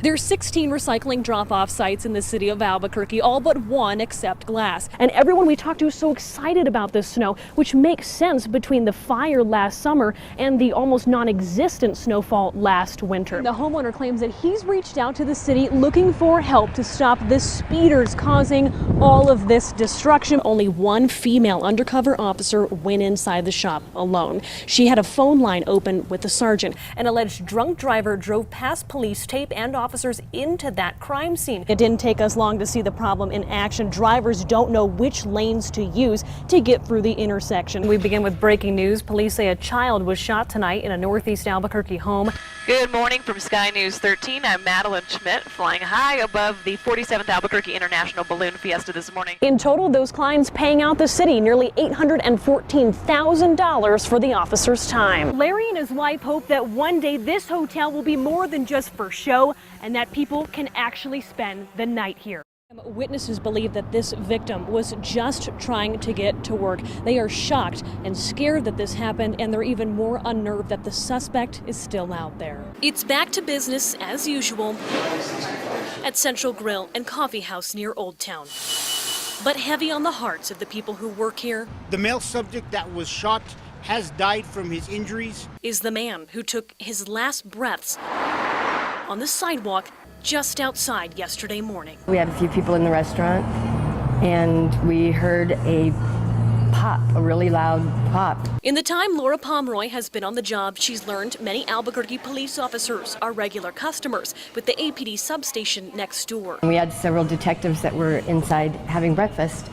There's 16 recycling drop-off sites in the city of Albuquerque, all but one accept glass. And everyone we talked to is so excited about this snow, which makes sense between the fire last summer and the almost non-existent snowfall last winter. The homeowner claims that he's reached out to the city looking for help to stop the speeders causing all of this destruction. Only one female undercover officer went inside the shop alone. She had a phone line open with the sergeant. An alleged drunk driver drove past police tape and officers into that crime scene. It didn't take us long to see the problem in action. Drivers don't know which lanes to use to get through the intersection. We begin with breaking news. Police say a child was shot tonight in a northeast Albuquerque home. Good morning from Sky News 13. I'm Madeline Schmitt, flying high above the 47th Albuquerque International Balloon Fiesta this morning. In total, those clients paying out the city nearly $814,000 for the officer's time. Larry and his wife hope that one day this hotel will be more than just for show and that people can actually spend the night here. Witnesses believe that this victim was just trying to get to work. They are shocked and scared that this happened, and they're even more unnerved that the suspect is still out there. It's back to business as usual at Central Grill and Coffee House near Old Town. But heavy on the hearts of the people who work here. The male subject that was shot has died from his injuries. Is the man who took his last breaths on the sidewalk just outside yesterday morning. We had a few people in the restaurant and we heard a pop, a really loud pop. In the time Laura Pomeroy has been on the job, she's learned many Albuquerque police officers are regular customers with the APD substation next door. We had several detectives that were inside having breakfast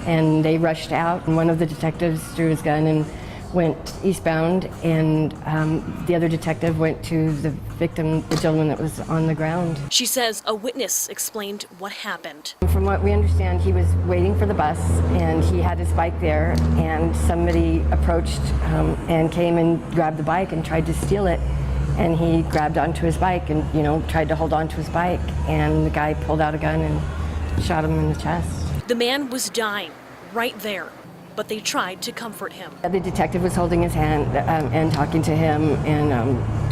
and they rushed out, and one of the detectives drew his gun and went eastbound, and the other detective went to the victim, the gentleman that was on the ground. She says a witness explained what happened. From what we understand, he was waiting for the bus and he had his bike there, and somebody approached and came and grabbed the bike and tried to steal it, and he grabbed onto his bike and tried to hold onto his bike, and the guy pulled out a gun and shot him in the chest. The man was dying right there, but they tried to comfort him. The detective was holding his hand and talking to him and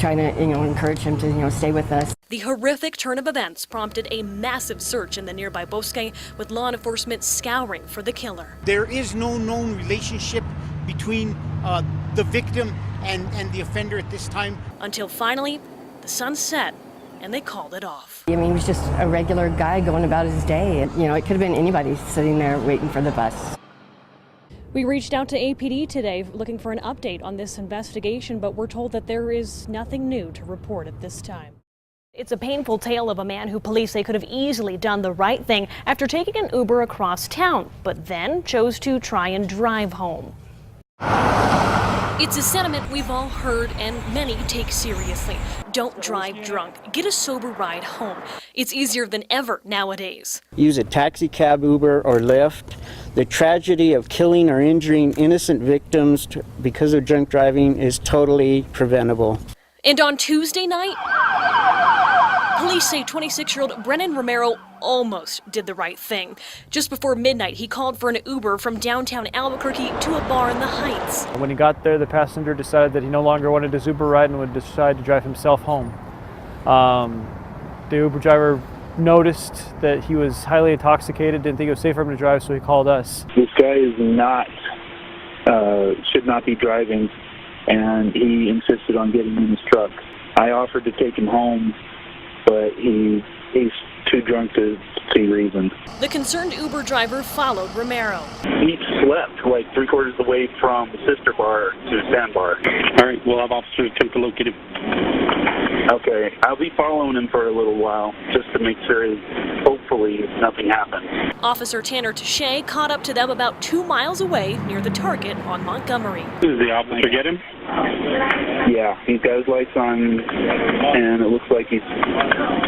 trying to encourage him to stay with us. The horrific turn of events prompted a massive search in the nearby bosque, with law enforcement scouring for the killer. There is no known relationship between the victim and the offender at this time. Until finally, the sun set and they called it off. I mean, he was just a regular guy going about his day. It could have been anybody sitting there waiting for the bus. We reached out to APD today looking for an update on this investigation, but we're told that there is nothing new to report at this time. It's a painful tale of a man who police say could have easily done the right thing after taking an Uber across town, but then chose to try and drive home. It's a sentiment we've all heard and many take seriously. Don't drive drunk. Get a sober ride home. It's easier than ever nowadays. Use a taxi cab, Uber, or Lyft. The tragedy of killing or injuring innocent victims because of drunk driving is totally preventable. And on Tuesday night, police say 26-year-old Brennan Romero almost did the right thing. Just before midnight, he called for an Uber from downtown Albuquerque to a bar in the Heights. When he got there, the passenger decided that he no longer wanted his Uber ride and would decide to drive himself home. The Uber driver noticed that he was highly intoxicated, didn't think it was safe for him to drive, so he called us. This guy is should not be driving, and he insisted on getting in his truck. I offered to take him home, but he's too drunk to see reason. The concerned Uber driver followed Romero. He slept like 3/4 of the way from the sister bar to Sandbar. All right, we'll have officers attempt to locate him. Okay, I'll be following him for a little while just to make sure, hopefully, nothing happens. Officer Tanner Touche caught up to them about 2 miles away near the Target on Montgomery. Did the officer get him? Yeah, he's got his lights on, and it looks like he's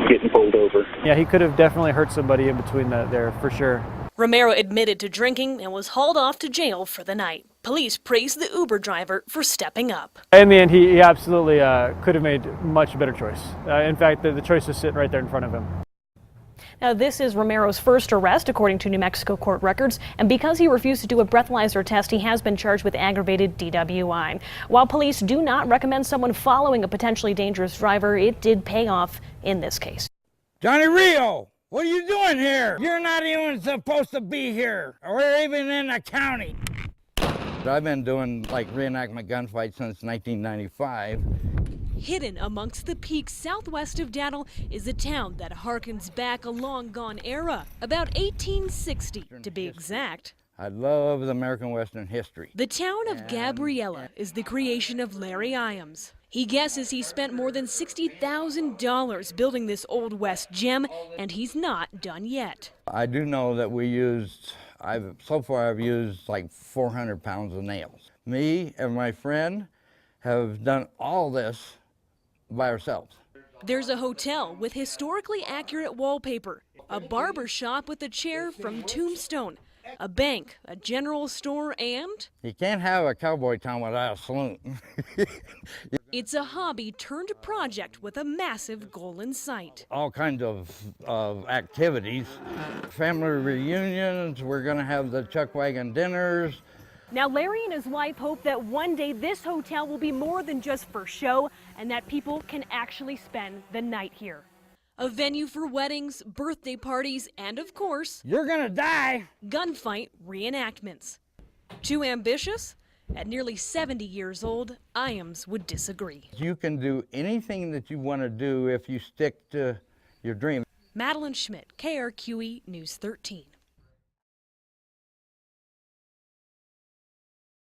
getting pulled over. Yeah, he could have definitely hurt somebody in between there, for sure. Romero admitted to drinking and was hauled off to jail for the night. Police praised the Uber driver for stepping up. In the end, he absolutely could have made a much better choice. In fact, the choice was sitting right there in front of him. Now, this is Romero's first arrest, according to New Mexico court records, and because he refused to do a breathalyzer test, he has been charged with aggravated DWI. While police do not recommend someone following a potentially dangerous driver, it did pay off in this case. Johnny Rio, what are you doing here? You're not even supposed to be here, or even in the county. I've been doing like reenactment gunfights since 1995. Hidden amongst the peaks southwest of Daniel is a town that harkens back a long-gone era, about 1860 to be exact. I love the American Western history. The town of Gabriella is the creation of Larry Iams. He guesses he spent more than $60,000 building this Old West gem, and he's not done yet. I do know that so far I've used like 400 pounds of nails. Me and my friend have done all this by ourselves. There's a hotel with historically accurate wallpaper, a barber shop with a chair from Tombstone, a bank, a general store, and You can't have a cowboy town without a saloon. it's a hobby turned project with a massive goal in sight. All kinds of activities, family reunions, we're gonna have the chuck wagon dinners. Now, Larry and his wife hope that one day this hotel will be more than just for show and that people can actually spend the night here. A venue for weddings, birthday parties, and of course, You're gonna die. gunfight reenactments. Too ambitious? At nearly 70 years old, Iams would disagree. You can do anything that you want to do if you stick to your dream. Madeline Schmitt, KRQE News 13.